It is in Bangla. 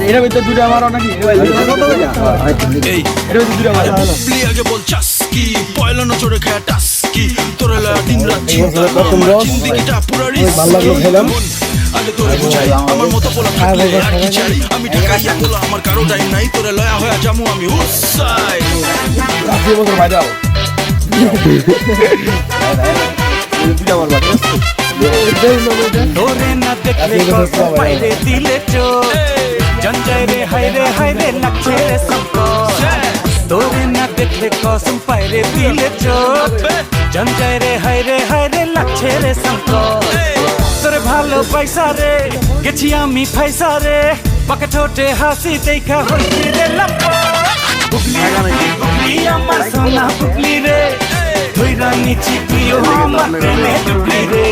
এর ভিতরে দুটো মারো নাকি এই এর ভিতরে দুটো মারো প্লি আগে বল চাস্কি পয়লা নজরে খায় টাস্কি তোরে লাগা দিন রাত চিন্তা জিন্দেগিটা পুরো রিস্ক ভালো লাগলো খেলাম আগে তোরে বুঝাই আমার মতো পোলা থাকলে আর কি চাই আমি ঢাকাইয়া গোলা আমার কারো টাইম নাই তোরে লয়া হয়ে যামু আমি উসাই আপনি বছর ভাই দাও দুটো মারবা তোরে না দেখলে কষ্ট পাইরে দিলে চো জঞ্জাই রে হায় রে লাগছে রে সবকো তোরে না দেখলে কসম পাইরে দিলে চো জঞ্জাই রে হায় রে লাগছে রে সবকো তোরে ভালো পয়সা রে গেছি আমি পয়সা রে পাকে ঠোঁটে হাসি দেখা হইছে রে লম্বা বুকলি আমার সোনা বুকলি রে ধইরা নিচি তুইও আমার প্রেমে ডুবলি রে